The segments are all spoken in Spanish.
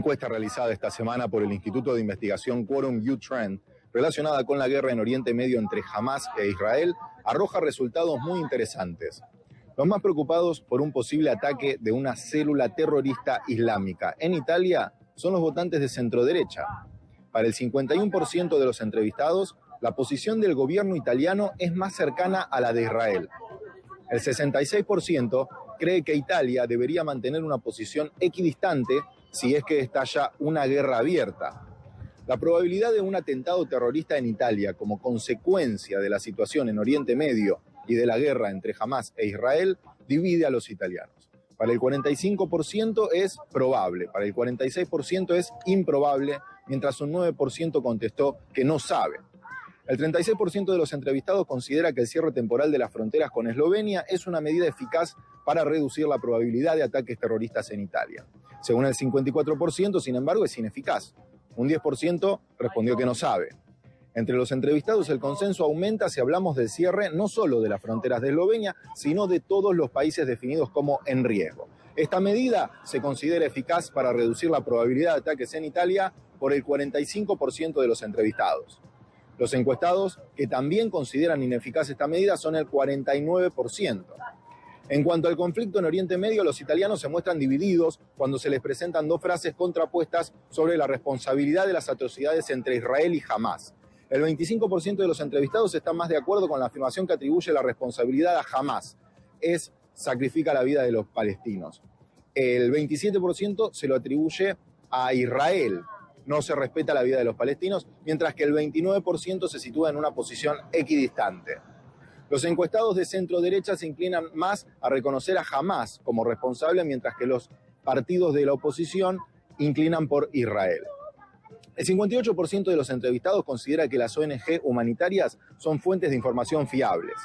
encuesta realizada esta semana por el Instituto de Investigación Quorum U-Trend, relacionada con la guerra en Oriente Medio entre Hamás e Israel, arroja resultados muy interesantes. Los más preocupados por un posible ataque de una célula terrorista islámica en Italia son los votantes de centroderecha. Para el 51% de los entrevistados, la posición del gobierno italiano es más cercana a la de Israel. El 66% cree que Italia debería mantener una posición equidistante si es que estalla una guerra abierta. La probabilidad de un atentado terrorista en Italia como consecuencia de la situación en Oriente Medio y de la guerra entre Hamás e Israel divide a los italianos. Para el 45% es probable, para el 46% es improbable, mientras un 9% contestó que no sabe. El 36% de los entrevistados considera que el cierre temporal de las fronteras con Eslovenia es una medida eficaz para reducir la probabilidad de ataques terroristas en Italia. Según el 54%, sin embargo, es ineficaz. Un 10% respondió que no sabe. Entre los entrevistados, el consenso aumenta si hablamos del cierre no solo de las fronteras de Eslovenia, sino de todos los países definidos como en riesgo. Esta medida se considera eficaz para reducir la probabilidad de ataques en Italia por el 45% de los entrevistados. Los encuestados que también consideran ineficaz esta medida son el 49%. En cuanto al conflicto en Oriente Medio, los italianos se muestran divididos cuando se les presentan dos frases contrapuestas sobre la responsabilidad de las atrocidades entre Israel y Hamás. El 25% de los entrevistados están más de acuerdo con la afirmación que atribuye la responsabilidad a Hamás. Sacrifica la vida de los palestinos. El 27% se lo atribuye a Israel. No se respeta la vida de los palestinos, mientras que el 29% se sitúa en una posición equidistante. Los encuestados de centro-derecha se inclinan más a reconocer a Hamás como responsable, mientras que los partidos de la oposición inclinan por Israel. El 58% de los entrevistados considera que las ONG humanitarias son fuentes de información fiables.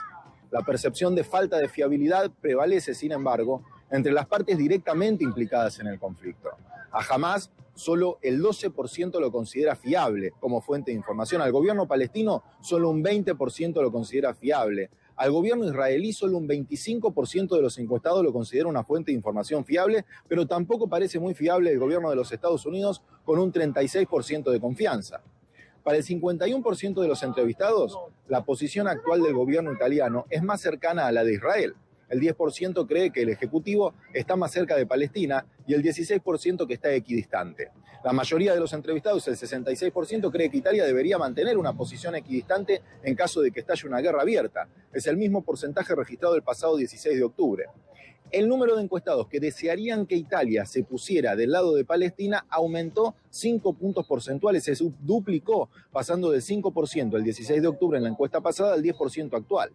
La percepción de falta de fiabilidad prevalece, sin embargo, entre las partes directamente implicadas en el conflicto. A Hamás, solo el 12% lo considera fiable como fuente de información. Al gobierno palestino, solo un 20% lo considera fiable. Al gobierno israelí, solo un 25% de los encuestados lo considera una fuente de información fiable, pero tampoco parece muy fiable el gobierno de los Estados Unidos, con un 36% de confianza. Para el 51% de los entrevistados, la posición actual del gobierno italiano es más cercana a la de Israel. El 10% cree que el Ejecutivo está más cerca de Palestina y el 16% que está equidistante. La mayoría de los entrevistados, el 66%, cree que Italia debería mantener una posición equidistante en caso de que estalle una guerra abierta. Es el mismo porcentaje registrado el pasado 16 de octubre. El número de encuestados que desearían que Italia se pusiera del lado de Palestina aumentó 5 puntos porcentuales, se duplicó, pasando del 5% el 16 de octubre en la encuesta pasada al 10% actual.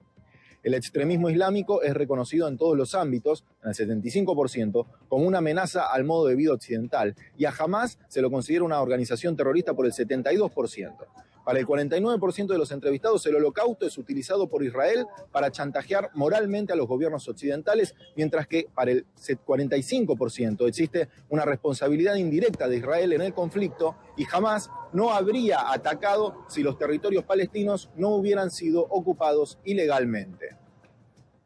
El extremismo islámico es reconocido en todos los ámbitos, en el 75%, como una amenaza al modo de vida occidental, y a Hamás se lo considera una organización terrorista por el 72%. Para el 49% de los entrevistados, el holocausto es utilizado por Israel para chantajear moralmente a los gobiernos occidentales, mientras que para el 45% existe una responsabilidad indirecta de Israel en el conflicto y Hamás no habría atacado si los territorios palestinos no hubieran sido ocupados ilegalmente.